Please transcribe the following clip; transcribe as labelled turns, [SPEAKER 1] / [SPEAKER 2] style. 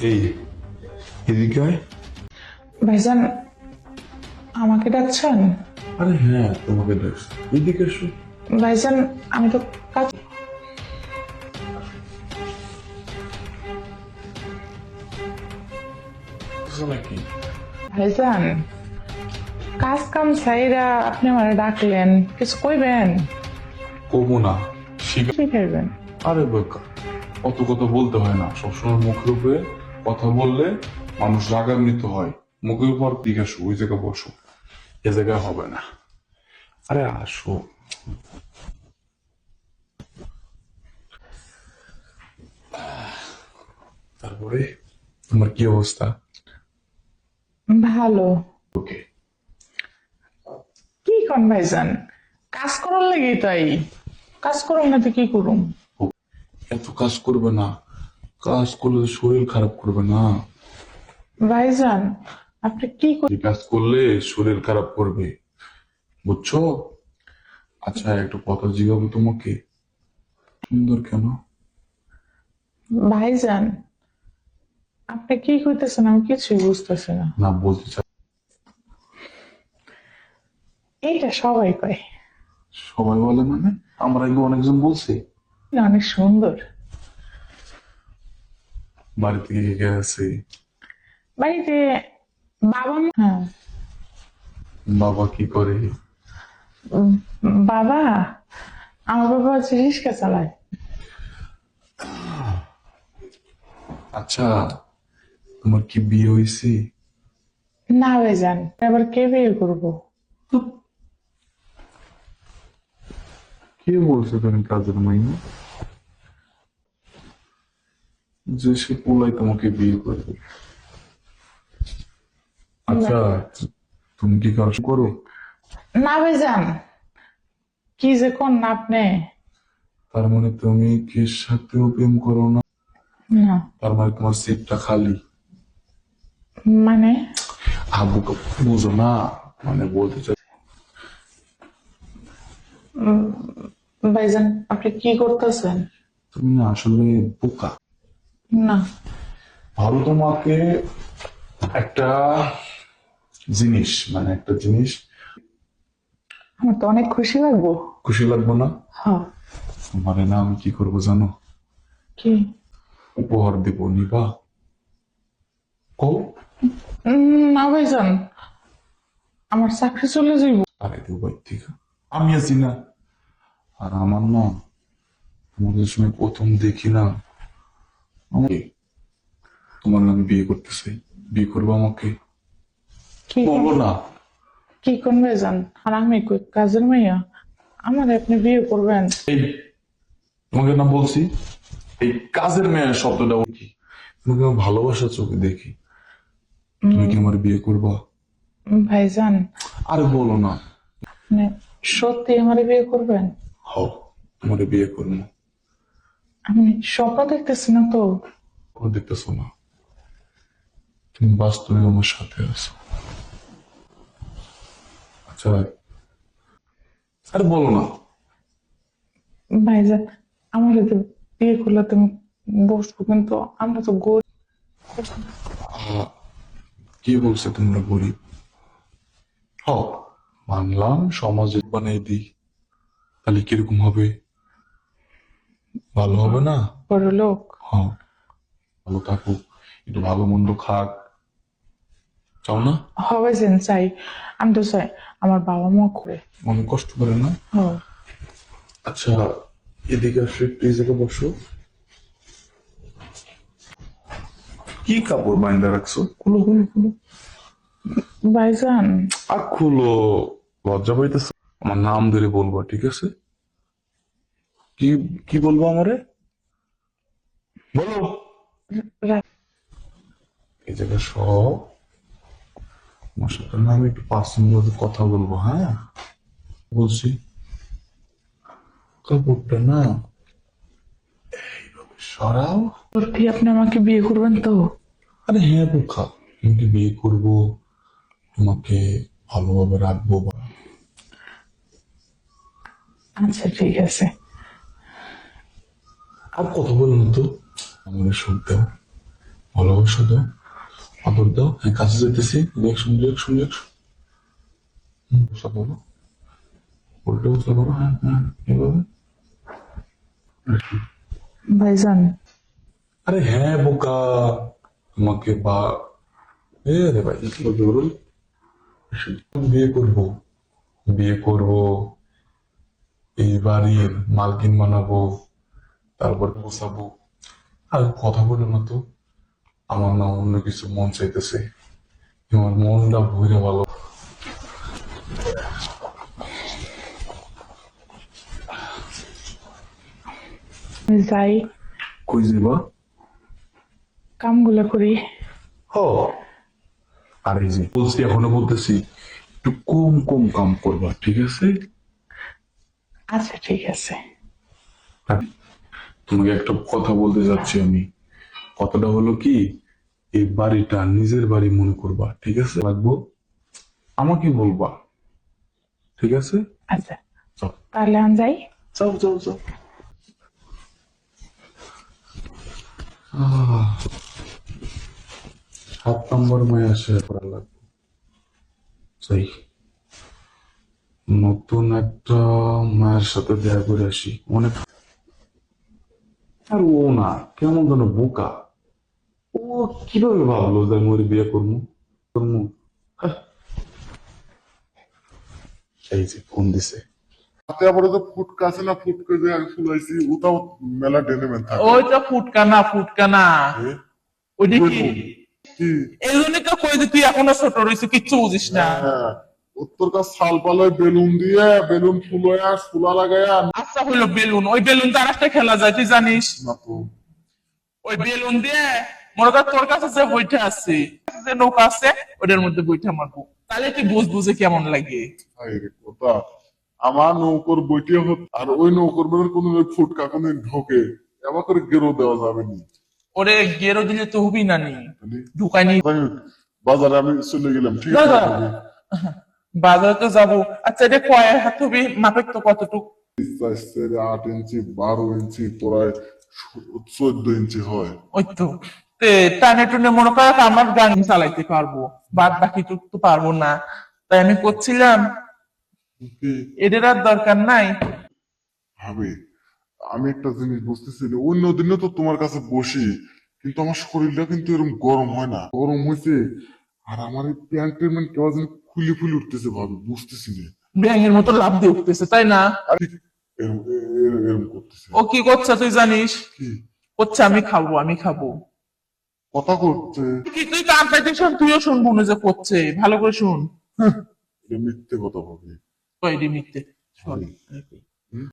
[SPEAKER 1] এই এদিকে আয়।
[SPEAKER 2] ভাইজান, আমাকে ডাকছেন?
[SPEAKER 1] আরে হ্যাঁ, তোমাকে দেখছি, এদিকে এসো।
[SPEAKER 2] ভাইজান, আমি তো কাজ
[SPEAKER 1] বুঝছো নাকি?
[SPEAKER 2] ভাইজান, কাজ কাম ছাইরা আপনি আমার ডাকলেন, কিছু কইবেন?
[SPEAKER 1] কবো না, শিখা।
[SPEAKER 2] শিখাইবেন?
[SPEAKER 1] আরে বোকা, অত কথা বলতে হয় না। সবসময় মুখের উপরে কথা বললে মানুষ রাগান্বিত হয়। মুখের উপর দিকে আসো, ওই জায়গায় বসো, এ জায়গায় হবে না। আরে আসো। তারপরে তোমার কি অবস্থা?
[SPEAKER 2] ভালো।
[SPEAKER 1] ওকে।
[SPEAKER 2] কি কোন ভাইজান, কাজ করার লাগি তাই। কাজ করুন না তো কি করুম?
[SPEAKER 1] এত কাজ করবে না, কাজ করলে শরীর খারাপ করবে না।
[SPEAKER 2] ভাইজান, আপনি কি
[SPEAKER 1] যে কাজ করলে শরীর খারাপ করবে, বুঝছো? আচ্ছা, একটু কথা জিজ্ঞাবো তোমাকে, সুন্দর কেন?
[SPEAKER 2] ভাইজান, আপনি কি কইতেছেন আমি কিছুই বুঝতেছি না।
[SPEAKER 1] না বলতে চাই।
[SPEAKER 2] এইটা সবাই কয়।
[SPEAKER 1] সবাই বলে মানে? আমরা আগে অনেকজন বলছি।
[SPEAKER 2] অনেক সুন্দর।
[SPEAKER 1] বাড়িতে কে কে আছে?
[SPEAKER 2] বাড়িতে বাবা মা, হ্যাঁ।
[SPEAKER 1] বাবা কি করে?
[SPEAKER 2] উম, বাবা, আমার বাবা হচ্ছে রিক্সা চালায়।
[SPEAKER 1] আচ্ছা, তোমার কি বিয়ে হয়েছে?
[SPEAKER 2] না ভাইজান, এবার কে বিয়ে করবো?
[SPEAKER 1] কে বলছো তুমি কাজের মাইনে? যে সে পোলাই তোমাকে বিয়ে করবে। আচ্ছা, তুমি কি কাজ করো?
[SPEAKER 2] না ভাইজান, কি যে কোন না আপনি?
[SPEAKER 1] তার মানে তুমি কি সাথেও প্রেম করো না?
[SPEAKER 2] না
[SPEAKER 1] তার মানে তোমার সিটটা খালি।
[SPEAKER 2] মানে,
[SPEAKER 1] আবু বুঝো না, মানে বলতে চাই।
[SPEAKER 2] ভাইজান আপনি কি করতেছেন?
[SPEAKER 1] তুমি না আসলে বোকা।
[SPEAKER 2] না,
[SPEAKER 1] ভালো, তোমাকে একটা জিনিস, মানে একটা জিনিস
[SPEAKER 2] আমার তো অনেক খুশি লাগবো।
[SPEAKER 1] খুশি লাগবে না?
[SPEAKER 2] হ্যাঁ।
[SPEAKER 1] মানে না, আমি কি করবো জানো?
[SPEAKER 2] কি?
[SPEAKER 1] উপহার দিব, নিবা? কও।
[SPEAKER 2] না ভাইজান, আমার চাকরি চলে যাইব।
[SPEAKER 1] আরে দুবাই থেকে আমি আছি না। আর আমার না, তোমাদের সময় প্রথম দেখি না, আমাকে তোমার আমি বিয়ে করতে চাই। বিয়ে করবো আমাকে?
[SPEAKER 2] কি
[SPEAKER 1] বলো না।
[SPEAKER 2] কি কোন ভাইজান, আর আমি কই কাজের মাইয়া, আমার আপনি বিয়ে করবেন?
[SPEAKER 1] এই, তোমাকে না বলছি, এই কাজের মেয়ে শব্দটা কি? তোমাকে আমি ভালোবাসা চোখে দেখি। তুমি কি আমার বিয়ে করবা?
[SPEAKER 2] ভাইজান,
[SPEAKER 1] আরে বলো না।
[SPEAKER 2] মানে সত্যি আমার বিয়ে করবেন?
[SPEAKER 1] হও, তোমার বিয়ে করবো।
[SPEAKER 2] আমি স্বপ্ন দেখতেছি না তো?
[SPEAKER 1] কোনো দেখতেছো না, তুমি বাস্তবে আমার সাথে আছো। আচ্ছা, আরে বলো না।
[SPEAKER 2] ভাইজান, আমার যদি বিয়ে করলে তুমি বসবো, কিন্তু আমরা তো গরিব।
[SPEAKER 1] কি বলছে তোমরা গরিব? হও, মানলাম সমাজে বানিয়ে দিই, তাহলে কিরকম হবে? ভালো হবে না?
[SPEAKER 2] বড় লোক।
[SPEAKER 1] হ্যাঁ, ভালো থাকুক, একটু ভালো মন্দ খাক, চাও না?
[SPEAKER 2] হবে যেন চাই, আমি তো চাই আমার বাবা মা করে।
[SPEAKER 1] মনে কষ্ট করে না?
[SPEAKER 2] হ্যাঁ।
[SPEAKER 1] আচ্ছা, এদিকে আসো, একটু এই জায়গায় বসো। কি কাপড় বাইন্দা রাখছো? খুলো খুলো খুলো।
[SPEAKER 2] ভাইজান,
[SPEAKER 1] আর খুলো, লজ্জা পাইতেছো? আমার নাম ধরে বলবো, ঠিক আছে? কি কি বলবো আমারে? বলো।
[SPEAKER 2] রা-
[SPEAKER 1] এই জায়গায় সব আমার সাথে না আমি একটু পার্সোনাল কথা বলবো, হ্যাঁ? বলছি। কাপড়টা না এইভাবে সরাও।
[SPEAKER 2] সত্যি আপনি আমাকে বিয়ে করবেন তো?
[SPEAKER 1] আরে হ্যাঁ বোকা, তোমাকে বিয়ে করবো, তোমাকে ভালোভাবে রাখবো।
[SPEAKER 2] আচ্ছা ঠিক আছে।
[SPEAKER 1] আর কথা বলো না তো, আমাদের সুখ দাও, ভালোবাসা দাও, আদর দাও। হ্যাঁ কাছে যেতেছি, রিয়াকশন রিয়াকশন রিয়াকশন। বসা বলো, উল্টো বসা বলো। হ্যাঁ হ্যাঁ এভাবে।
[SPEAKER 2] ভাইজান,
[SPEAKER 1] আরে হ্যাঁ বোকা, তোমাকে বা এ রে ভাই ধরুন, বিয়ে করবো, বিয়ে করবো, এই বাড়ির মালকিন বানাবো, তারপর বসাবো। আর কথা বলো না তো, আমার না অন্য কিছু মন চাইতেছে, তোমার মনটা ভরে ভালো।
[SPEAKER 2] আমি যাই,
[SPEAKER 1] কই যাবা?
[SPEAKER 2] কামগুলো করি।
[SPEAKER 1] হ, আর এই যে বলছি, এখনো বলতেছি, একটু কম কম কাম করবা, ঠিক আছে?
[SPEAKER 2] আচ্ছা ঠিক আছে।
[SPEAKER 1] আর তোমাকে একটা কথা বলতে যাচ্ছি আমি। কথাটা হলো কি, এই বাড়িটা নিজের বাড়ি মনে করবা, ঠিক আছে? লাগবো আমাকে বলবা, ঠিক আছে?
[SPEAKER 2] আচ্ছা
[SPEAKER 1] যাও
[SPEAKER 2] তাহলে আমি যাই।
[SPEAKER 1] যাও যাও যাও। সাত নম্বর মায়া শেয়ার করা লাগবে। যাই, নতুন একটা মায়ের সাথে দেখা করে আসি। অনেক, আর ও না কেমন যেন বোকা, ও কিভাবে ভাবলো যে আমি ওর বিয়ে করবো করবো। হ্যাঁ, এই যে ফোন দিছে।
[SPEAKER 3] তাতে আবার তো ফুটকা আছে না, ফুটকে যে আগে ফুলাইছি ওটাও মেলা ডেনেমেন্ট থাকে।
[SPEAKER 4] ওই তো ফুটকা না
[SPEAKER 3] এ?
[SPEAKER 4] ওইটা কি?
[SPEAKER 3] কি?
[SPEAKER 4] এই জন্যই তো কই যে তুই এখনো ছোট রয়েছে, কিচ্ছু বুঝিস না।
[SPEAKER 3] হ্যাঁ, উত্তর কাজ শাল পালয় বেলুন দিয়ে বেলুন ফুলয়া ফুলা লাগায়া
[SPEAKER 4] আচ্ছা হইলো বেলুন, ওই বেলুন তো আরেকটা খেলা যায় তুই জানিস।
[SPEAKER 3] না তো।
[SPEAKER 4] ওই বেলুন দিয়ে মনে কর তোর কাছে যে বইটা আছে, যে নৌকা আছে ওটার মধ্যে বইটা মারবো, তাহলে তুই বুঝে কেমন লাগে।
[SPEAKER 3] হায় রে কথা, আমার নৌকর বইটিও আর ওই নৌকর বেলার কোন ফুটকা কোন ঢোকে এবার করে গেরো দেওয়া যাবে নি।
[SPEAKER 4] ওরে গেরো দিলে তো হবি না নি,
[SPEAKER 3] তাহলে
[SPEAKER 4] ঢুকাইনি।
[SPEAKER 3] যাই হোক, বাজারে আমি চলে গেলাম, ঠিক
[SPEAKER 4] যা,
[SPEAKER 3] আছে?
[SPEAKER 4] যা। বাজারে তো যাবো। আচ্ছা এটা কয় হাত হবি, মাপের তো কতটুক?
[SPEAKER 3] 8 ইঞ্চি 12 ইঞ্চি প্রায় 14 ইঞ্চি হয়।
[SPEAKER 4] ওই তো টানে টুনে মনে কর আমার গাড়ি চালাইতে পারবো, বাদ বাকি তো পারবো না। তাই আমি করছিলাম
[SPEAKER 3] কি
[SPEAKER 4] এদের আর দরকার নাই।
[SPEAKER 3] ভাবে, আমি একটা জিনিস বুঝতেছি না, অন্য দিনে তো তোমার কাছে বসি কিন্তু আমার শরীরটা কিন্তু এরকম গরম হয় না, গরম হয়েছে। আর আমার এই প্যান্টের মানে কেমন যেন ফুলি ফুলি উঠতেছে, ভাবে বুঝতেছি না।
[SPEAKER 4] ব্যাঙের মতো লাফ দিয়ে উঠতেছে তাই না?
[SPEAKER 3] এরম এরম করতেছে।
[SPEAKER 4] ও কি করছে তুই জানিস?
[SPEAKER 3] কি
[SPEAKER 4] করছে আমি খাবো আমি খাবো।
[SPEAKER 3] কথা করছে?
[SPEAKER 4] কি তুই কান পাইতে শোন, তুইও শুনবো না যে করছে, ভালো করে শুন।
[SPEAKER 3] এটা মিথ্যে কথা ভাবে।
[SPEAKER 4] কয়টি মিথ্যে শোন।
[SPEAKER 3] ভাবে।